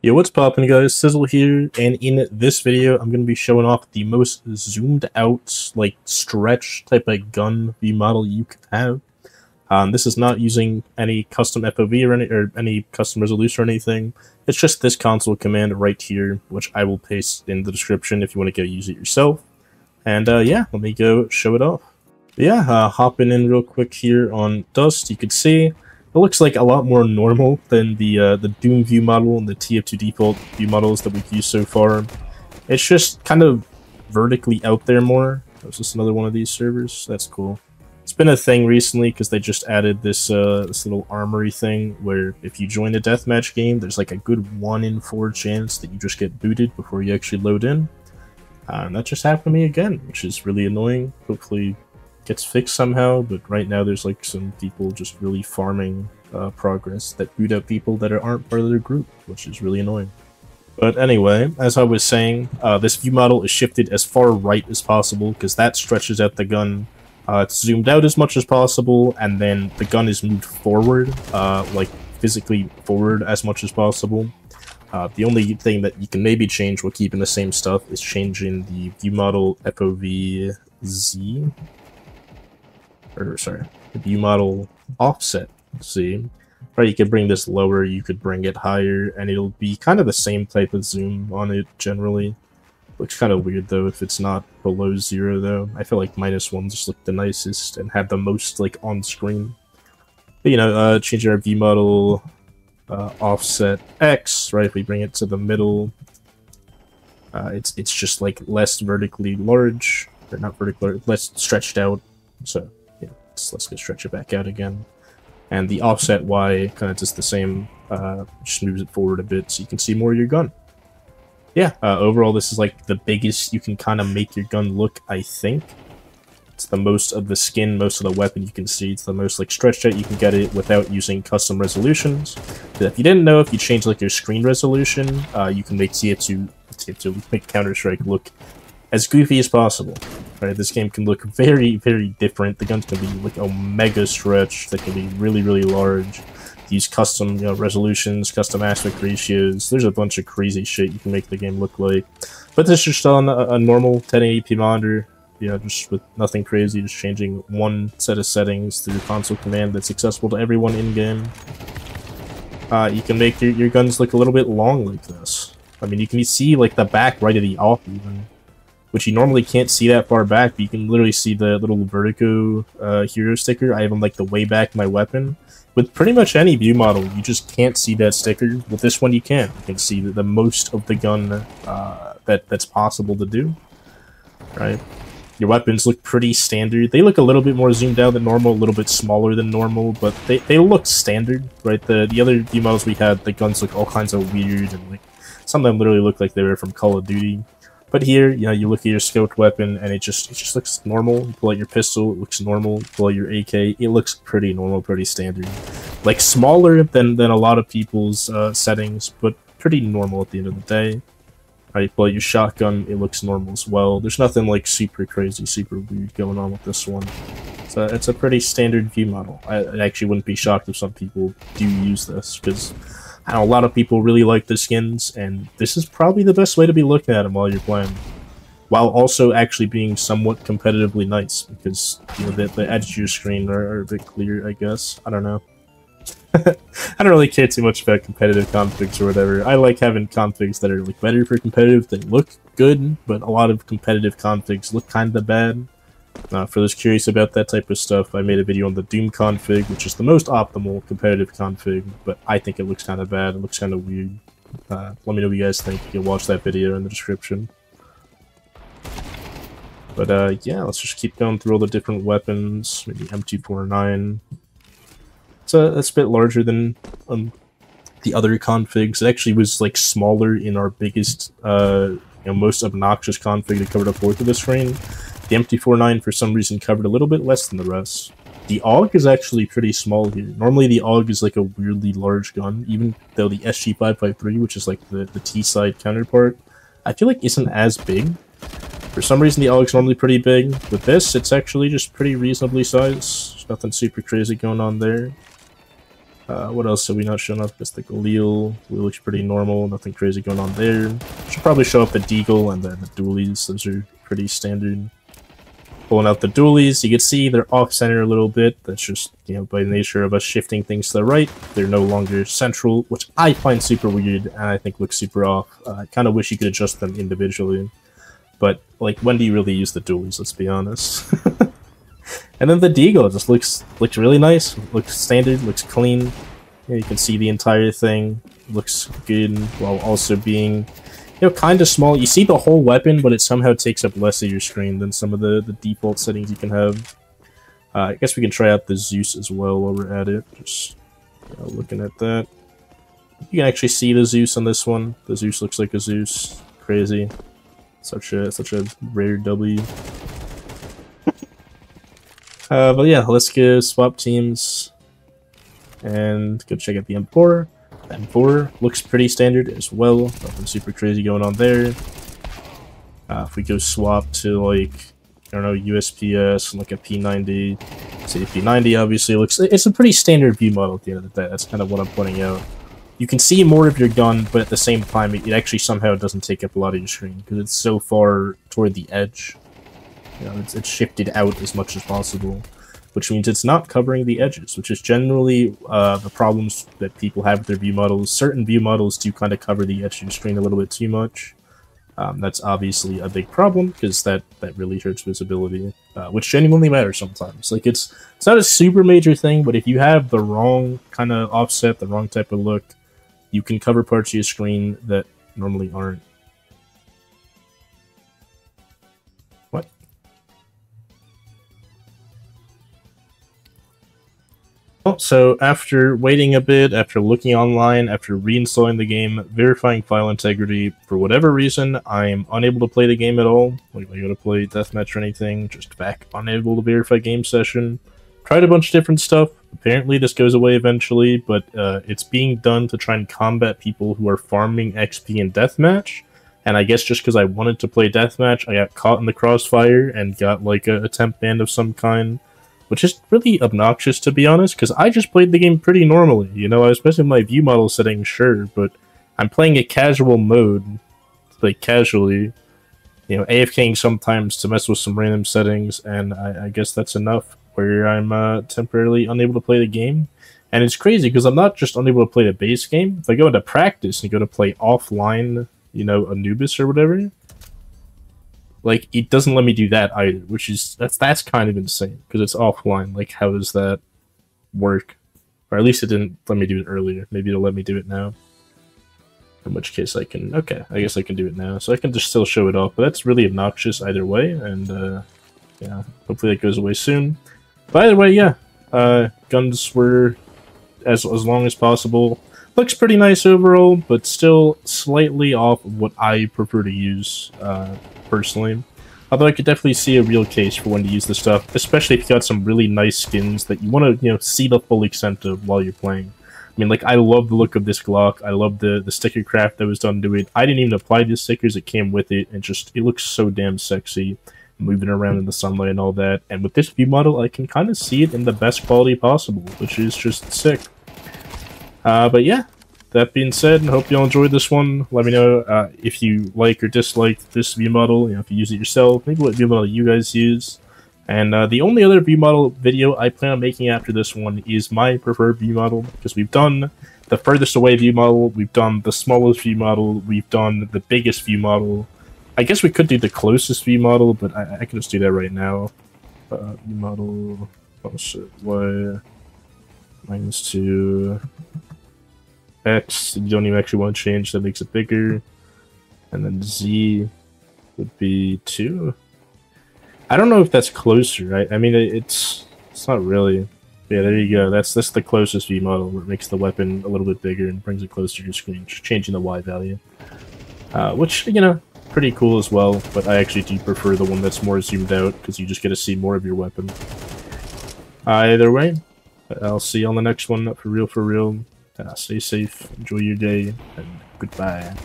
Yo, what's poppin' guys? Sizzle here, and in this video, I'm going to be showing off the most zoomed out, like, stretch type of gun view model you can have. This is not using any custom FOV or any custom resolution or anything. It's just this console command right here, which I will paste in the description if you want to go use it yourself. And yeah, let me go show it off. But yeah, hopping in real quick here on Dust, you can see it looks like a lot more normal than the Doom view model and the TF2 default view models that we've used so far. It's just kind of vertically out there more. That's just another one of these servers. That's cool. It's been a thing recently because they just added this this little armory thing where if you join a deathmatch game, there's like a good 1 in 4 chance that you just get booted before you actually load in. And that just happened to me again, which is really annoying. Hopefully gets fixed somehow, but right now there's like some people just really farming progress that boot out people that aren't part of their group, which is really annoying. But anyway, as I was saying, this view model is shifted as far right as possible because that stretches out the gun. It's zoomed out as much as possible, and then the gun is moved forward, like physically forward as much as possible. The only thing that you can maybe change while keeping the same stuff is changing the view model FOV Z. Or sorry, the view model offset Z. Or you could bring this lower, you could bring it higher, and it'll be kind of the same type of zoom on it generally. Looks kind of weird though if it's not below 0 though. I feel like -1 just looked the nicest and had the most like on screen. But you know, changing our view model offset X, right? If we bring it to the middle, it's just like less vertically large, or not vertically, less stretched out. So yeah, let's go stretch it back out again. And the offset Y kind of does the same, just moves it forward a bit so you can see more of your gun. Yeah, overall this is like the biggest you can kind of make your gun look, I think. It's the most of the skin, most of the weapon you can see. It's the most like stretched out you can get it without using custom resolutions. But if you didn't know, if you change like your screen resolution, you can make make Counter-Strike look as goofy as possible. Right, this game can look very, very different. The guns can be like a mega stretch. They can be really, really large. Use custom, you know, resolutions, custom aspect ratios. There's a bunch of crazy shit you can make the game look like. But this is just on a normal 1080p monitor. You know, just with nothing crazy, just changing one set of settings through console command that's accessible to everyone in-game. You can make your guns look a little bit long like this. I mean, you can see like the back right of the AWP even, which you normally can't see that far back, but you can literally see the little Vertigo hero sticker. I have them like the way back my weapon. With pretty much any view model, you just can't see that sticker. With this one, you can. You can see the most of the gun that's possible to do. Right? Your weapons look pretty standard. They look a little bit more zoomed out than normal, a little bit smaller than normal, but they look standard. Right? The other view models we had, the guns look all kinds of weird, and like some of them literally look like they were from Call of Duty. But here, you know, you look at your scoped weapon, and it just looks normal. You pull out your pistol, it looks normal. You pull out your AK, it looks pretty normal, pretty standard. Like, smaller than a lot of people's settings, but pretty normal at the end of the day. Right, you pull out your shotgun, it looks normal as well. There's nothing, like, super crazy, super weird going on with this one. So it's a pretty standard view model. I actually wouldn't be shocked if some people do use this, because I know a lot of people really like the skins, and this is probably the best way to be looking at them while you're playing. While also actually being somewhat competitively nice, because you know, the edges of your screen are a bit clear, I guess. I don't know. I don't really care too much about competitive configs or whatever. I like having configs that are like better for competitive. They look good, but a lot of competitive configs look kind of bad. For those curious about that type of stuff, I made a video on the Doom config, which is the most optimal competitive config, but I think it looks kind of bad. It looks kind of weird. Let me know what you guys think. You can watch that video in the description. But yeah, let's just keep going through all the different weapons. Maybe M249. It's a bit larger than the other configs. It actually was like smaller in our biggest, you know, most obnoxious config that covered a fourth of the screen. The M249 for some reason covered a little bit less than the rest. The AUG is actually pretty small here. Normally the AUG is like a weirdly large gun, even though the SG553, which is like the T-side counterpart, I feel like isn't as big. For some reason the AUG is normally pretty big. With this, it's actually just pretty reasonably sized. There's nothing super crazy going on there. What else have we not shown up? Just the Galil. It looks pretty normal, nothing crazy going on there. Should probably show up the Deagle and then the Dualies. Those are pretty standard. Pulling out the Dualies, you can see they're off-center a little bit. That's just, you know, by the nature of us shifting things to the right. They're no longer central, which I find super weird and I think looks super off. I kind of wish you could adjust them individually. But, like, when do you really use the Dualies, let's be honest. And then the Deagle just looks really nice, looks standard, looks clean. You can see the entire thing, looks good, while also being, you know, kind of small. You see the whole weapon, but it somehow takes up less of your screen than some of the default settings you can have. I guess we can try out the Zeus as well while we're at it. Just looking at that. You can actually see the Zeus on this one. The Zeus looks like a Zeus. Crazy. Such a rare W. But yeah, let's go swap teams and go check out the M4. The M4 looks pretty standard as well. Nothing super crazy going on there. If we go swap to, like, I don't know, USPS and look at P90. See, P90 obviously looks... It's a pretty standard view model at the end of the day. That's kind of what I'm pointing out. You can see more of your gun, but at the same time, it actually somehow doesn't take up a lot of your screen because it's so far toward the edge. You know, it's shifted out as much as possible, which means it's not covering the edges, which is generally the problems that people have with their view models. Certain view models do kind of cover the edge of your screen a little bit too much. That's obviously a big problem because that really hurts visibility, which genuinely matters sometimes. Like it's not a super major thing, but if you have the wrong kind of offset, the wrong type of look, you can cover parts of your screen that normally aren't. What? Well, so after waiting a bit, after looking online, after reinstalling the game, verifying file integrity, for whatever reason, I'm unable to play the game at all. Like, I go to play deathmatch or anything, just back unable to verify game session. Tried a bunch of different stuff. Apparently this goes away eventually, but it's being done to try and combat people who are farming XP in deathmatch. And I guess just because I wanted to play deathmatch, I got caught in the crossfire and got like a temp ban of some kind. Which is really obnoxious, to be honest, because I just played the game pretty normally. You know, I was messing with my view model settings, sure, but I'm playing a casual mode, like casually, you know, AFKing sometimes to mess with some random settings, and I guess that's enough where I'm temporarily unable to play the game. And it's crazy, because I'm not just unable to play the base game. If I go into practice and go to play offline, you know, Anubis or whatever, like, it doesn't let me do that either, which is, that's kind of insane, because it's offline. Like, how does that work? Or at least it didn't let me do it earlier. Maybe it'll let me do it now. In which case I can, okay, I guess I can do it now. So I can just still show it off, but that's really obnoxious either way, and, yeah, hopefully that goes away soon. But either way, yeah, guns were as long as possible. Looks pretty nice overall, but still slightly off of what I prefer to use, personally. Although I could definitely see a real case for when to use this stuff, especially if you got some really nice skins that you want to, you know, see the full extent of while you're playing. I mean, like, I love the look of this Glock. I love the sticker craft that was done to it. I didn't even apply the stickers that came with it, and just, it looks so damn sexy, moving around in the sunlight and all that. And with this view model, I can kind of see it in the best quality possible, which is just sick. But yeah, that being said, I hope you all enjoyed this one. Let me know if you like or dislike this view model, you know, if you use it yourself, maybe what view model you guys use. And the only other view model video I plan on making after this one is my preferred view model, because we've done the furthest away view model, we've done the smallest view model, we've done the biggest view model. I guess we could do the closest view model, but I can just do that right now. View model, oh shit, Y, -2, X, you don't even actually want to change, that makes it bigger. And then Z would be 2. I don't know if that's closer, right? I mean, it's not really. Yeah, there you go. That's the closest view model, where it makes the weapon a little bit bigger and brings it closer to your screen, just changing the Y value. Which, you know, pretty cool as well, but I actually do prefer the one that's more zoomed out, because you just get to see more of your weapon. Either way, I'll see you on the next one. For real. Stay safe, enjoy your day, and goodbye.